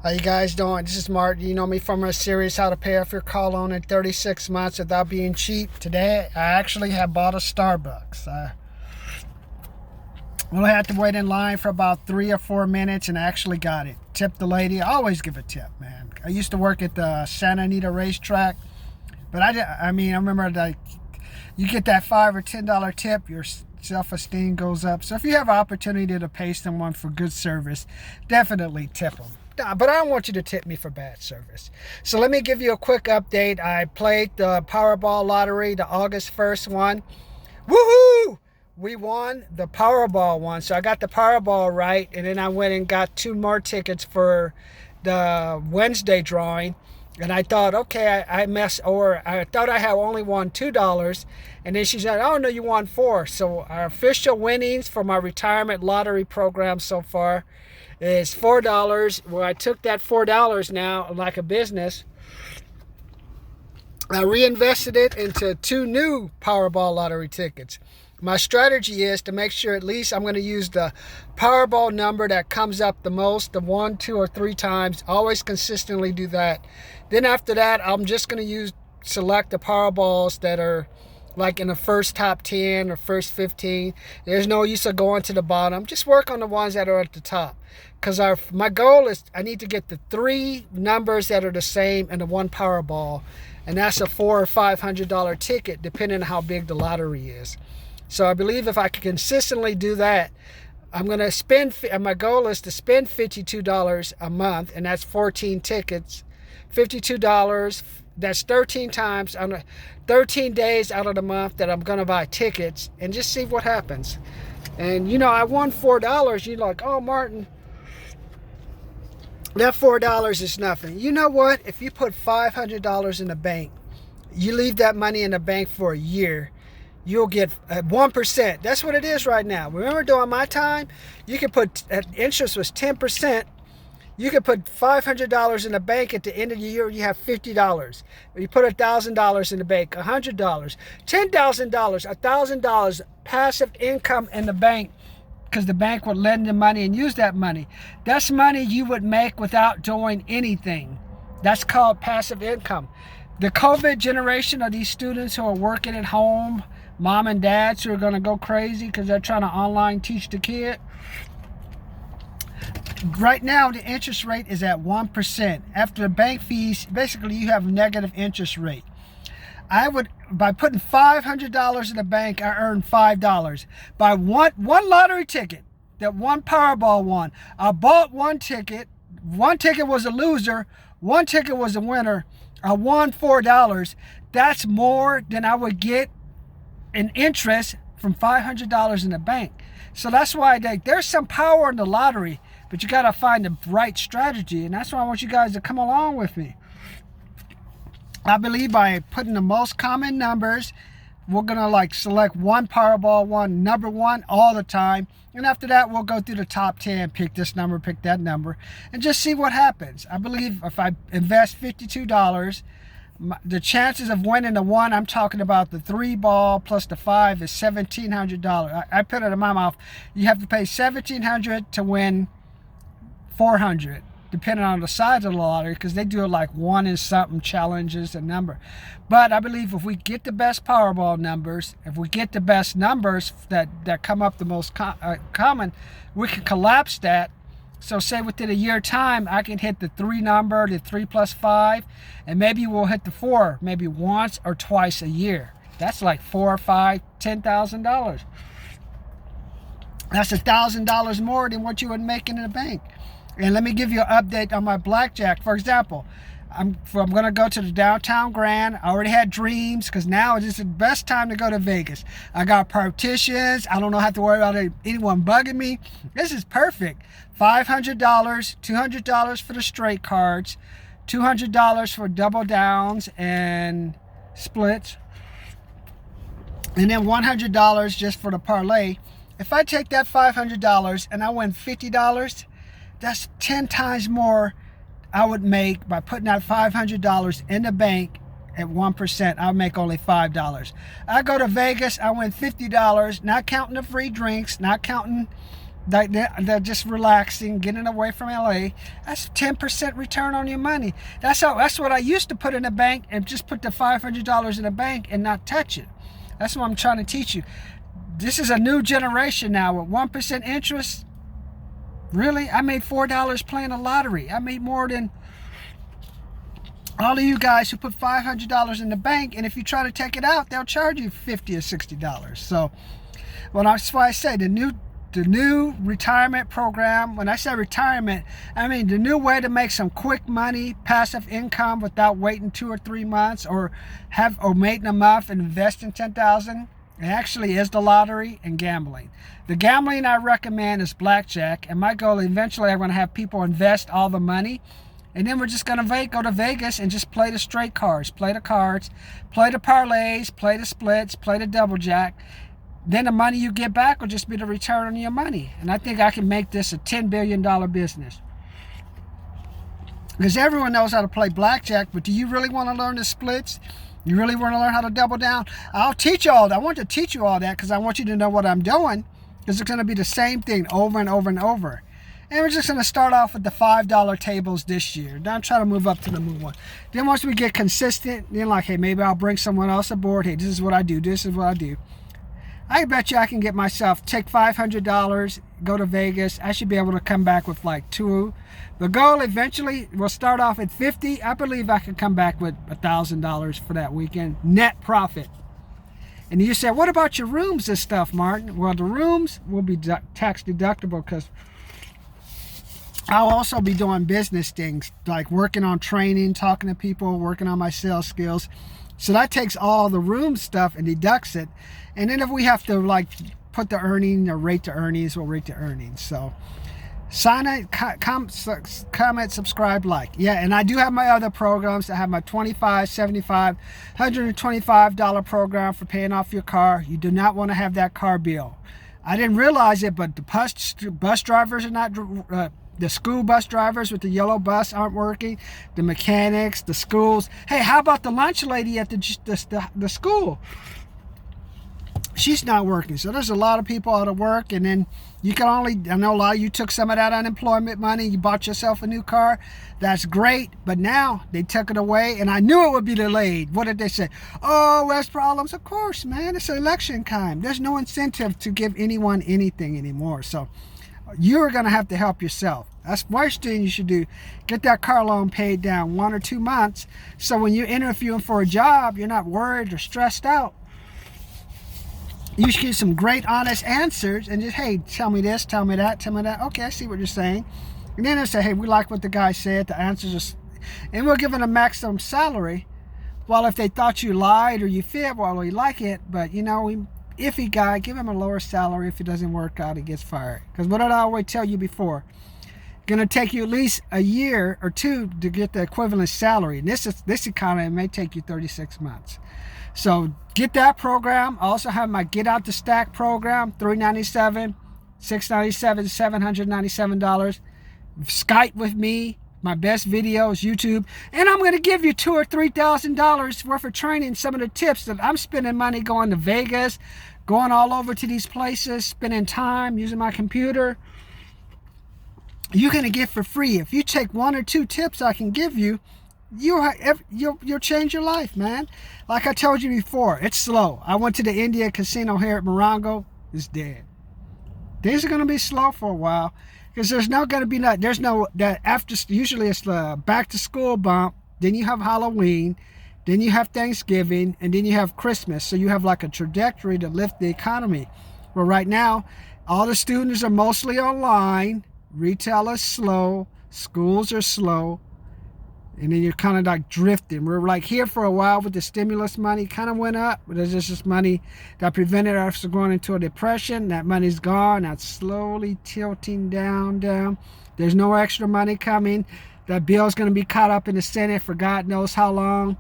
How you guys doing? This is Martin. You know me from our series, How to Pay Off Your Car Loan in 36 Months Without Being Cheap. Today, I actually have bought a Starbucks. I only had to wait in line for about 3 or 4 minutes and I actually got it. Tipped the lady. I always give a tip, man. I used to work at the Santa Anita racetrack, but I remember like you get that $5 or $10 tip, your self-esteem goes up. So if you have an opportunity to pay someone for good service, definitely tip them. But I don't want you to tip me for bad service. So let me give you a quick update. I played the Powerball lottery, the August 1st one. Woohoo! We won the Powerball one. So I got the Powerball right, and then I went and got 2 more tickets for the Wednesday drawing. And I thought, okay, I thought I had only won $2. And then she said, oh, no, you won 4. So our official winnings for my retirement lottery program so far is $4. Well, I took that $4 now, like a business. I reinvested it into 2 new Powerball lottery tickets. My strategy is to make sure at least I'm going to use the Powerball number that comes up the most, the 1, 2, or 3 times. Always consistently do that. Then after that, I'm just going to select the Powerballs that are like in the first top 10 or first 15. There's no use of going to the bottom. Just work on the ones that are at the top. Because my goal is I need to get the 3 numbers that are the same in the 1 Powerball. And that's a $400 or $500 ticket, depending on how big the lottery is. So I believe if I can consistently do that, I'm going to spend, my goal is to spend $52 a month, and that's 14 tickets. $52, that's 13 times, 13 days out of the month that I'm going to buy tickets, and just see what happens. And, I won $4. You're like, oh, Martin, that $4 is nothing. You know what? If you put $500 in the bank, you leave that money in the bank for a year, you'll get 1%. That's what it is right now. Remember during my time, you could put, interest was 10%. You could put $500 in the bank. At the end of the year, you have $50. You put $1,000 in the bank, $100, $10,000, $1,000 passive income in the bank, because the bank would lend the money and use that money. That's money you would make without doing anything. That's called passive income. The COVID generation of these students who are working at home, mom and dads who are going to go crazy because they're trying to online teach the kid. Right now, the interest rate is at 1%. After the bank fees, basically you have negative interest rate. By putting $500 in the bank, I earned $5. By one lottery ticket, that 1 Powerball won, I bought 1 ticket. 1 ticket was a loser. 1 ticket was a winner. I won $4. That's more than I would get in interest from $500 in the bank. So that's why there's some power in the lottery, but you got to find the right strategy. And that's why I want you guys to come along with me. I believe by putting the most common numbers, we're going to select 1 Powerball, number 1 all the time. And after that, we'll go through the top 10, pick this number, pick that number, and just see what happens. I believe if I invest $52, the chances of winning the 1, I'm talking about the 3 ball plus the 5, is $1,700. I put it in my mouth. You have to pay $1,700 to win $400. Depending on the size of the lottery, because they do it like 1 and something challenges a number. But I believe if we get the best Powerball numbers, if we get the best numbers that come up the most common, we can collapse that. So say within a year time, I can hit the 3 number, the 3 plus 5, and maybe we'll hit the 4, maybe once or twice a year. That's like $4 or $5, $10,000. That's $1,000 more than what you would make in the bank. And let me give you an update on my blackjack. For example, I'm going to go to the downtown Grand. I already had dreams because now is the best time to go to Vegas. I got partitions. I don't have to worry about anyone bugging me. This is perfect. $500, $200 for the straight cards, $200 for double downs and splits, and then $100 just for the parlay. If I take that $500 and I win $50, that's 10 times more I would make by putting that $500 in the bank at 1%. I'll make only $5. I go to Vegas, I win $50, not counting the free drinks, not counting they're just relaxing, getting away from LA. That's 10% return on your money. That's what I used to put in the bank, and just put the $500 in the bank and not touch it. That's what I'm trying to teach you. This is a new generation now with 1% interest. Really? I made $4 playing the lottery. I made more than all of you guys who put $500 in the bank, and if you try to take it out, they'll charge you $50 or $60. So, well, that's why I say the new retirement program. When I say retirement, I mean the new way to make some quick money, passive income without waiting 2 or 3 months, or waiting a month and investing $10,000. It actually is the lottery and gambling. The gambling I recommend is blackjack, and my goal eventually I'm going to have people invest all the money, and then we're just going to go to Vegas and just play the straight cards, play the cards, play the parlays, play the splits, play the double jack. Then the money you get back will just be the return on your money. And I think I can make this a $10 billion business. Because everyone knows how to play blackjack, but do you really want to learn the splits? You really want to learn how to double down? I'll teach you all that. I want to teach you all that because I want you to know what I'm doing, because it's going to be the same thing over and over and over. And we're just going to start off with the $5 tables this year. Then I'm trying to move up to the move one. Then once we get consistent, then like, hey, maybe I'll bring someone else aboard. Hey, this is what I do. This is what I do. I bet you I can get myself, take $500, go to Vegas. I should be able to come back with like 2. The goal eventually will start off at 50. I believe I can come back with $1,000 for that weekend, net profit. And you say, what about your rooms and stuff, Martin? Well, the rooms will be tax deductible because I'll also be doing business things like working on training, talking to people, working on my sales skills. So that takes all the room stuff and deducts it. And then if we have to like put the earning or rate the earnings, we'll rate the earnings. So sign it, comment, subscribe, like. Yeah, and I do have my other programs. I have my $25, $75, $125 program for paying off your car. You do not want to have that car bill. I didn't realize it, but the bus drivers are not... the school bus drivers with the yellow bus aren't working. The mechanics, the schools. Hey, how about the lunch lady at the school? She's not working. So there's a lot of people out of work. And then you can only, I know a lot of you took some of that unemployment money. You bought yourself a new car. That's great. But now they took it away. And I knew it would be delayed. What did they say? Oh, there's problems. Of course, man. It's election time. There's no incentive to give anyone anything anymore. So you're going to have to help yourself. That's the worst thing you should do. Get that car loan paid down 1 or 2 months. So when you're interviewing for a job, you're not worried or stressed out. You should get some great, honest answers and just, hey, tell me this, tell me that, tell me that. Okay, I see what you're saying. And then they say, hey, we like what the guy said. The answers are, and we'll give them a maximum salary. Well, if they thought you lied or you fit, well, we like it. But, you know, iffy guy, give him a lower salary. If it doesn't work out, he gets fired. Because what did I always tell you before? Going to take you at least a year or 2 to get the equivalent salary. And this economy may take you 36 months. So get that program. I also have my Get Out the Stack program, $397, $697, $797. Skype with me, my best videos, YouTube, and I'm going to give you $2,000 or $3,000 worth of training. Some of the tips that I'm spending money going to Vegas, going all over to these places, spending time using my computer. You're going to get for free. If you take 1 or 2 tips I can give you, you'll change your life, man. Like I told you before, it's slow. I went to the India casino here at Morongo. It's dead. Things are going to be slow for a while because there's not going to be that after. Usually it's the back to school bump. Then you have Halloween. Then you have Thanksgiving, and then you have Christmas. So you have like a trajectory to lift the economy. Well, right now, all the students are mostly online. Retail is slow. Schools are slow. And then you're kind of like drifting. We're like here for a while with the stimulus money. Kind of went up, but there's just this money that prevented us from going into a depression. That money's gone. That's slowly tilting down. There's no extra money coming. That bill's going to be caught up in the Senate for God knows how long.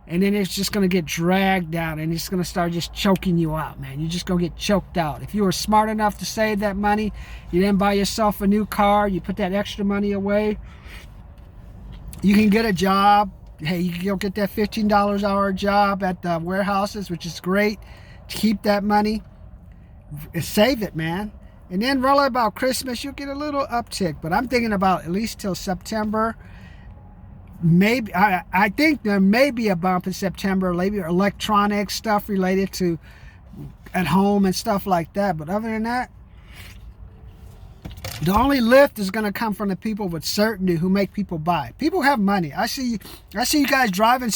And then it's just going to get dragged down. And it's going to start just choking you out, man. You're just going to get choked out. If you were smart enough to save that money, you didn't buy yourself a new car, you put that extra money away, you can get a job. Hey, you can go get that $15 an hour job at the warehouses, which is great. Keep that money. Save it, man. And then really about Christmas, you'll get a little uptick. But I'm thinking about at least till September. Maybe I think there may be a bump in September, maybe electronic stuff related to at home and stuff like that. But other than that, the only lift is going to come from the people with certainty who make people buy. People have money. I see you guys driving.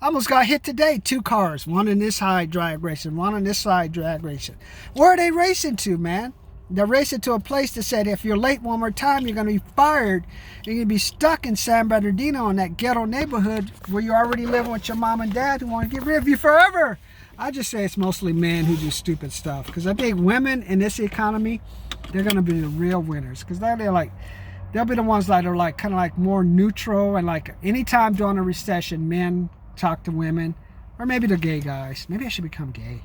I almost got hit today. 2 cars, one in this side drag racing, one on this side drag racing. Where are they racing to, man? They're racing to a place that said if you're late one more time, you're going to be fired. You're going to be stuck in San Bernardino in that ghetto neighborhood where you're already living with your mom and dad who want to get rid of you forever. I just say it's mostly men who do stupid stuff. Because I think women in this economy, they're going to be the real winners. Because they'll be the ones that are like kind of like more neutral. And like anytime during a recession, men talk to women. Or maybe the gay guys. Maybe I should become gay.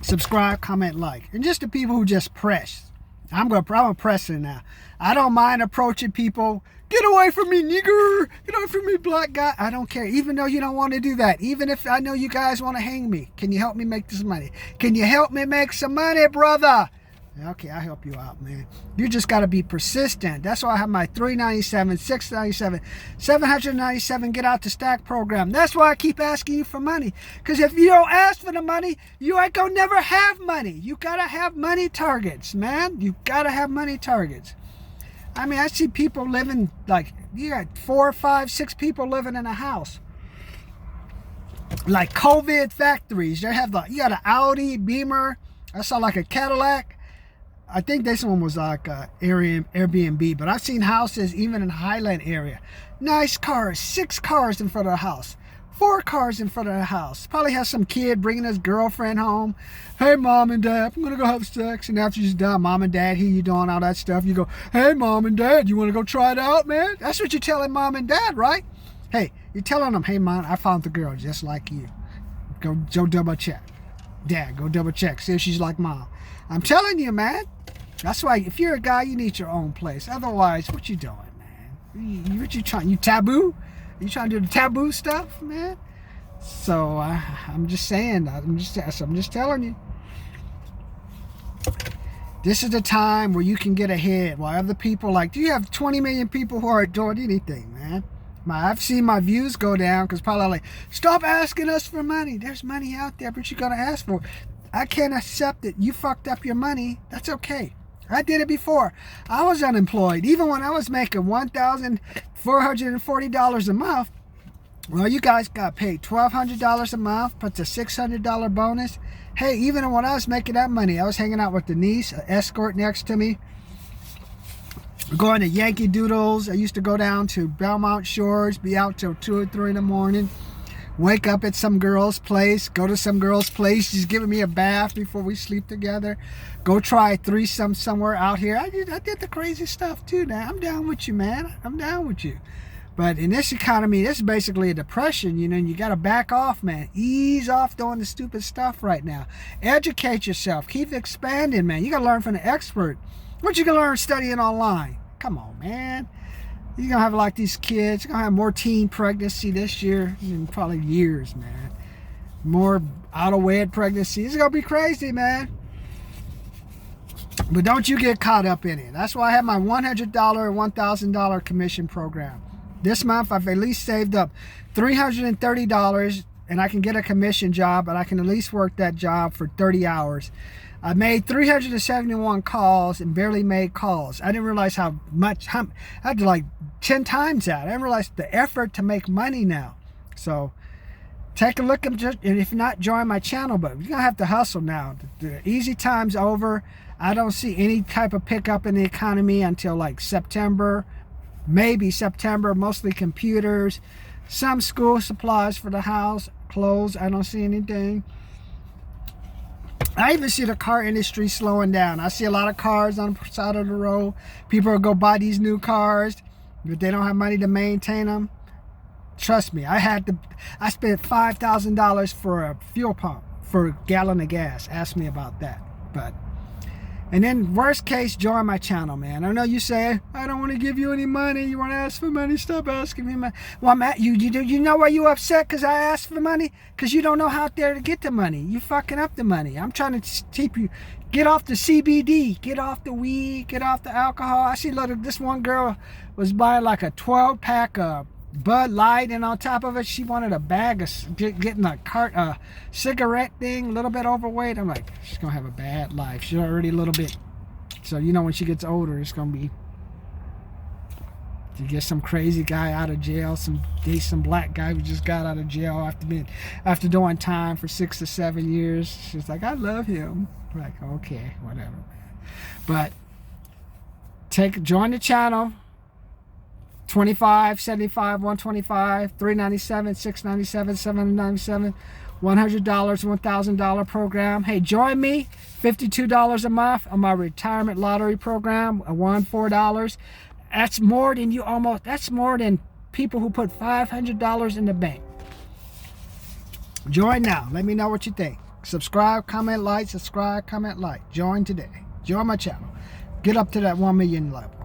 Subscribe, comment, like. And just the people who just press. I'm pressing now. I don't mind approaching people. Get away from me, nigger. Get away from me, black guy. I don't care. Even though you don't want to do that. Even if I know you guys want to hang me. Can you help me make this money? Can you help me make some money, brother? Okay, I'll help you out, man. You just got to be persistent. That's why I have my $397, $697, $797 Get Out to Stack program. That's why I keep asking you for money. Because if you don't ask for the money, you ain't going to never have money. You got to have money targets, man. You got to have money targets. I mean, I see people living like, you got 4, 5, 6 people living in a house. Like COVID factories. They have you got an Audi, Beamer. I saw like a Cadillac. I think this one was like Airbnb, but I've seen houses even in the Highland area. Nice cars, 6 cars in front of the house, 4 cars in front of the house. Probably has some kid bringing his girlfriend home. Hey, mom and dad, I'm going to go have sex. And after you're done, mom and dad hear you doing all that stuff. You go, hey, mom and dad, you want to go try it out, man? That's what you're telling mom and dad, right? Hey, you're telling them, hey, mom, I found the girl just like you. Go double check. Dad, go double check. See if she's like mom. I'm telling you, man. That's why if you're a guy, you need your own place. Otherwise, what you doing, man? What you trying? You taboo? You trying to do the taboo stuff, man? So I'm just saying. I'm just telling you. This is the time where you can get ahead. While other people do you have 20 million people who aren't doing anything, man? I've seen my views go down because probably like, stop asking us for money. There's money out there, but you're gonna ask for it. I can't accept that you fucked up your money. That's okay. I did it before. I was unemployed. Even when I was making $1,440 a month, well, you guys got paid $1,200 a month, plus a $600 bonus. Hey, even when I was making that money, I was hanging out with Denise, an escort next to me. Going to Yankee Doodles. I used to go down to Belmont Shores, be out till 2 or 3 in the morning. Wake up at some girl's place, go to some girl's place. She's giving me a bath before we sleep together. Go try a threesome somewhere out here. I did the crazy stuff too now. I'm down with you, man. I'm down with you. But in this economy, this is basically a depression, and you got to back off, man. Ease off doing the stupid stuff right now. Educate yourself. Keep expanding, man. You got to learn from the expert. What you going to learn studying online? Come on, man. You're going to have like these kids. You're going to have more teen pregnancy this year in probably years, man. More out-of-wed pregnancy. It's going to be crazy, man. But don't you get caught up in it. That's why I have my $100 or $1,000 commission program. This month, I've at least saved up $330, and I can get a commission job, but I can at least work that job for 30 hours. I made 371 calls and barely made calls. I didn't realize how much, I had to like 10 times that. I didn't realize the effort to make money now. So take a look, and if not, join my channel, but you're going to have to hustle now. The easy time's over. I don't see any type of pickup in the economy until like September, maybe September, mostly computers, some school supplies for the house, clothes. I don't see anything. I even see the car industry slowing down. I see a lot of cars on the side of the road. People will go buy these new cars, but they don't have money to maintain them. Trust me, I spent $5,000 for a fuel pump for a gallon of gas. Ask me about that. But And then worst case, join my channel, man. I know you say, I don't want to give you any money. You want to ask for money? Stop asking me money. Well, I'm at you. You know why you upset because I asked for money? Because you don't know how there to get the money. You fucking up the money. I'm trying to keep you, get off the CBD, get off the weed, get off the alcohol. I see this one girl was buying like a 12-pack of Bud Light, and on top of it, she wanted a bag of, getting a cigarette thing, a little bit overweight. I'm like, she's gonna have a bad life. She's already a little bit. So you know, when she gets older, it's gonna be to get some crazy guy out of jail, some black guy who just got out of jail after doing time for 6 to 7 years. She's like, I love him. I'm like, okay, whatever. But join the channel. 25, 75, 125, 397, 697, 797, $100, $1,000 program. Hey, join me. $52 a month on my retirement lottery program. I won $4. That's more than that's more than people who put $500 in the bank. Join now. Let me know what you think. Subscribe, comment, like, subscribe, comment, like. Join today. Join my channel. Get up to that 1 million level.